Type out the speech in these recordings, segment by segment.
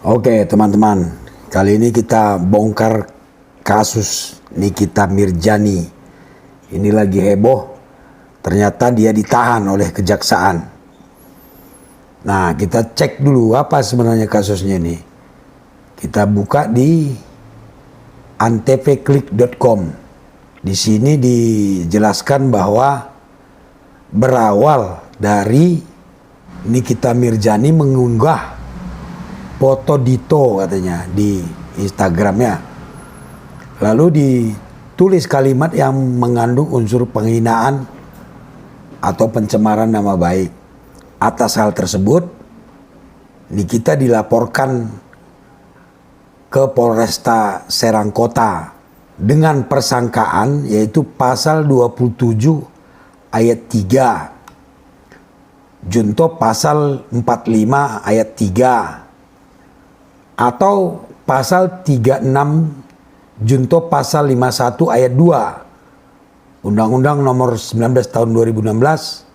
Oke teman-teman, kali ini kita bongkar kasus Nikita Mirzani. Ini lagi heboh, ternyata dia ditahan oleh kejaksaan. Nah, kita cek dulu apa sebenarnya kasusnya ini. Kita buka di antevklik.com. Di sini dijelaskan bahwa berawal dari Nikita Mirzani mengunggah foto Dito katanya di Instagramnya. Lalu ditulis kalimat yang mengandung unsur penghinaan atau pencemaran nama baik. Atas hal tersebut, Nikita dilaporkan ke Polresta Serang Kota dengan persangkaan yaitu pasal 27 ayat 3, junto pasal 45 ayat 3, atau pasal 36 junto pasal 51 ayat 2 Undang-Undang nomor 19 tahun 2016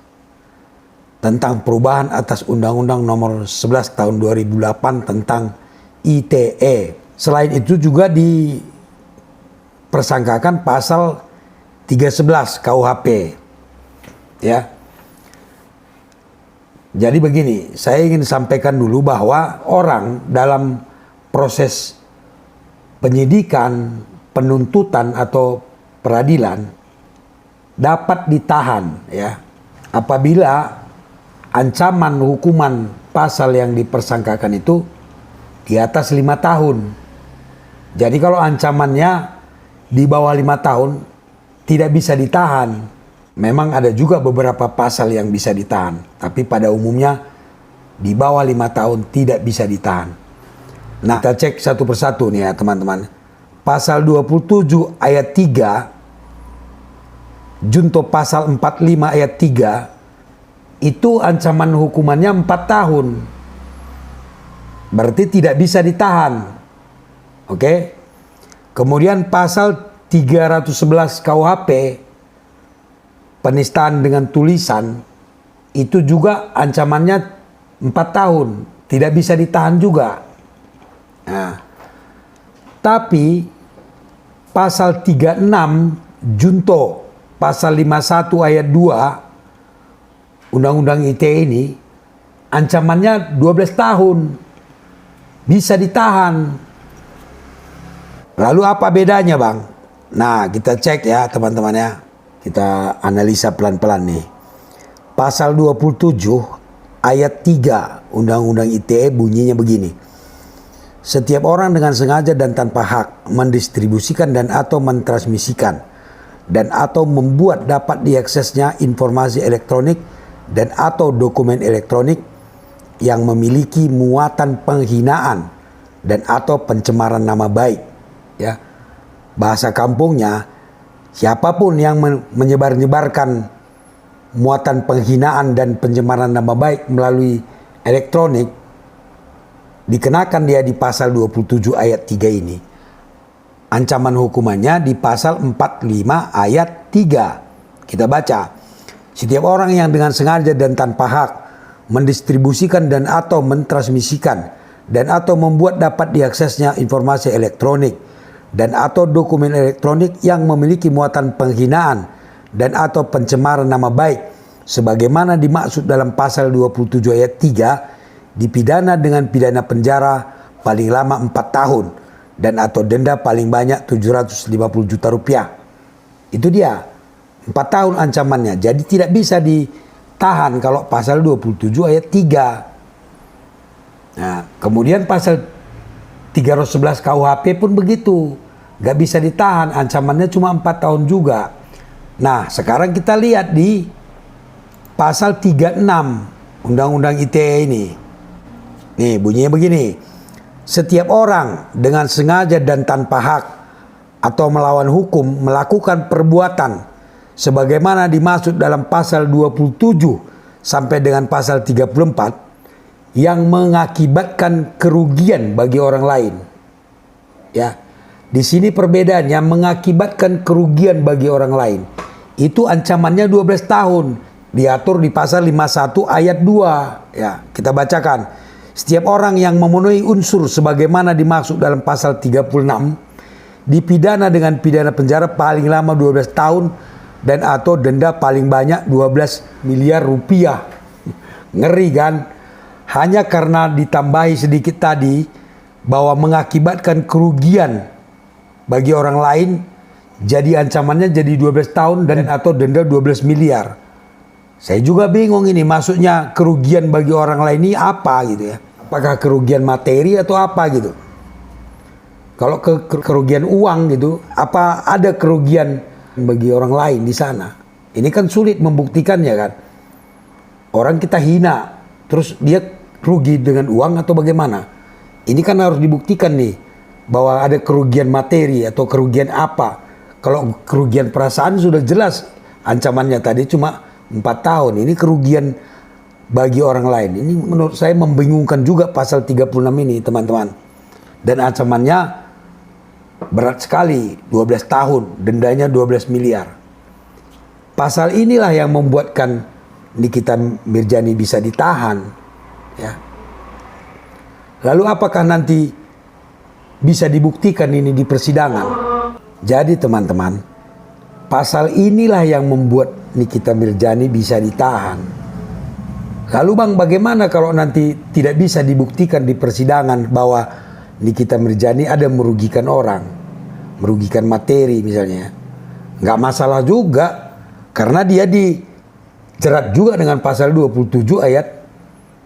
tentang perubahan atas Undang-Undang nomor 11 tahun 2008 tentang ITE. Selain itu juga dipersangkakan pasal 311 KUHP. Ya. Jadi begini, saya ingin sampaikan dulu bahwa orang dalam proses penyidikan, penuntutan atau peradilan dapat ditahan ya apabila ancaman hukuman pasal yang dipersangkakan itu di atas 5 tahun. Jadi kalau ancamannya di bawah 5 tahun tidak bisa ditahan. Memang ada juga beberapa pasal yang bisa ditahan, tapi pada umumnya di bawah 5 tahun tidak bisa ditahan. Nah, kita cek satu persatu nih ya teman-teman. Pasal 27 ayat 3 junto pasal 45 ayat 3 itu ancaman hukumannya 4 tahun. Berarti tidak bisa ditahan. Oke. Kemudian pasal 311 KUHP penistaan dengan tulisan itu juga ancamannya 4 tahun. Tidak bisa ditahan juga. Nah, tapi pasal 36 junto pasal 51 ayat 2 Undang-Undang ITE ini ancamannya 12 tahun. Bisa ditahan. Lalu apa bedanya bang? Nah kita cek ya teman-teman ya. Kita analisa pelan-pelan nih. Pasal 27 ayat 3 Undang-Undang ITE bunyinya begini. Setiap orang dengan sengaja dan tanpa hak mendistribusikan dan atau mentransmisikan dan atau membuat dapat diaksesnya informasi elektronik dan atau dokumen elektronik yang memiliki muatan penghinaan dan atau pencemaran nama baik. Ya. Bahasa kampungnya, siapapun yang menyebar-nyebarkan muatan penghinaan dan pencemaran nama baik melalui elektronik, dikenakan dia di pasal 27 ayat 3 ini. Ancaman hukumannya di pasal 45 ayat 3. Kita baca. Setiap orang yang dengan sengaja dan tanpa hak mendistribusikan dan atau mentransmisikan dan atau membuat dapat diaksesnya informasi elektronik dan atau dokumen elektronik yang memiliki muatan penghinaan dan atau pencemaran nama baik sebagaimana dimaksud dalam pasal 27 ayat 3 dipidana dengan pidana penjara paling lama 4 tahun dan atau denda paling banyak 750 juta rupiah. Itu dia. 4 tahun ancamannya. Jadi tidak bisa ditahan kalau pasal 27 ayat 3. Nah, kemudian pasal 311 KUHP pun begitu. Gak bisa ditahan. Ancamannya cuma 4 tahun juga. Nah, sekarang kita lihat di pasal 36 Undang-Undang ITE ini. Nih, bunyinya begini. Setiap orang dengan sengaja dan tanpa hak atau melawan hukum melakukan perbuatan sebagaimana dimaksud dalam pasal 27 sampai dengan pasal 34 yang mengakibatkan kerugian bagi orang lain. Ya. Di sini perbedaannya mengakibatkan kerugian bagi orang lain. Itu ancamannya 12 tahun. Diatur di pasal 51 ayat 2. Ya, kita bacakan. setiap orang yang memenuhi unsur sebagaimana dimaksud dalam pasal 36 dipidana dengan pidana penjara paling lama 12 tahun dan atau denda paling banyak 12 miliar rupiah. Ngeri kan? Hanya karena ditambahi sedikit tadi bahwa mengakibatkan kerugian bagi orang lain, jadi ancamannya jadi 12 tahun dan atau denda 12 miliar. Saya juga bingung ini, maksudnya kerugian bagi orang lain ini apa gitu ya. Apakah kerugian materi atau apa gitu. Kalau kerugian uang gitu, apa ada kerugian bagi orang lain di sana? Ini kan sulit membuktikannya kan. Orang kita hina, terus dia rugi dengan uang atau bagaimana? Ini kan harus dibuktikan nih, bahwa ada kerugian materi atau kerugian apa. Kalau kerugian perasaan sudah jelas ancamannya tadi cuma 4 tahun. Ini kerugian bagi orang lain. Ini menurut saya membingungkan juga pasal 36 ini teman-teman. Dan ancamannya berat sekali, 12 tahun, dendanya 12 miliar. Pasal inilah yang membuatkan Nikita Mirzani bisa ditahan. Ya. Lalu apakah nanti bisa dibuktikan ini di persidangan? Jadi teman-teman, pasal inilah yang membuat Nikita Mirzani bisa ditahan. Lalu bang, bagaimana kalau nanti tidak bisa dibuktikan di persidangan bahwa Nikita Mirzani ada merugikan orang, merugikan materi misalnya? Nggak masalah juga, karena dia dijerat juga dengan pasal 27 ayat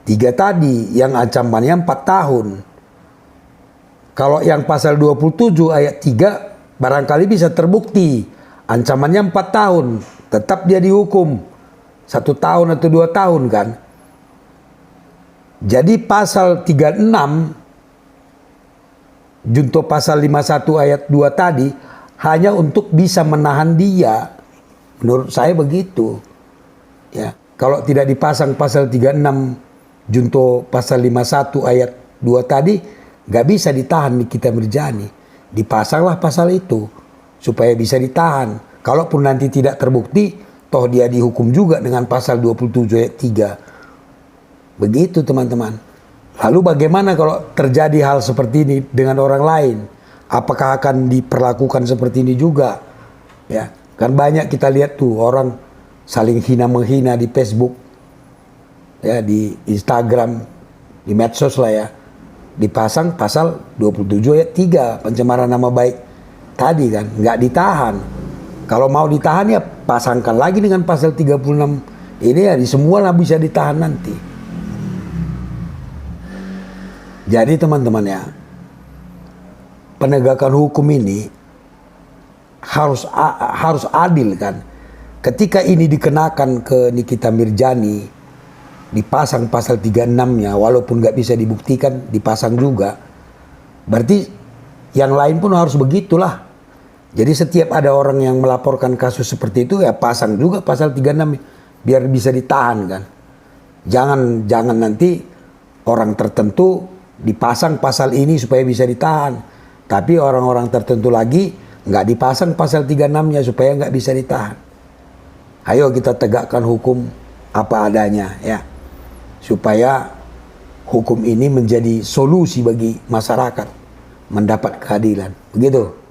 3 tadi yang ancamannya 4 tahun. Kalau yang pasal 27 ayat 3 barangkali bisa terbukti ancamannya 4 tahun, tetap dia dihukum 1 tahun atau 2 tahun kan. Jadi pasal 36 junto pasal 51 ayat 2 tadi hanya untuk bisa menahan dia. Menurut saya begitu. Ya, kalau tidak dipasang pasal 36 junto pasal 51 ayat 2 tadi, nggak bisa ditahan Nikita Mirzani. Dipasanglah pasal itu supaya bisa ditahan. Kalaupun nanti tidak terbukti, toh dia dihukum juga dengan pasal 27 ayat 3. Begitu teman-teman. Lalu bagaimana kalau terjadi hal seperti ini dengan orang lain? Apakah akan diperlakukan seperti ini juga? Ya, kan banyak kita lihat tuh orang saling hina menghina di Facebook, ya, di Instagram, di medsos lah ya. Dipasang pasal 27 ayat 3 pencemaran nama baik tadi kan, nggak ditahan. Kalau mau ditahan ya pasangkan lagi dengan pasal 36 ini ya, di semua lah bisa ditahan nanti. Jadi teman-teman ya, penegakan hukum ini harus adil kan. Ketika ini dikenakan ke Nikita Mirzani, dipasang pasal 36-nya, walaupun nggak bisa dibuktikan, dipasang juga. Berarti yang lain pun harus begitulah. Jadi setiap ada orang yang melaporkan kasus seperti itu, ya pasang juga pasal 36 biar bisa ditahan kan. Jangan nanti orang tertentu dipasang pasal ini supaya bisa ditahan. Tapi orang-orang tertentu lagi nggak dipasang pasal 36-nya supaya nggak bisa ditahan. Ayo kita tegakkan hukum apa adanya ya. Supaya hukum ini menjadi solusi bagi masyarakat mendapat keadilan. Begitu.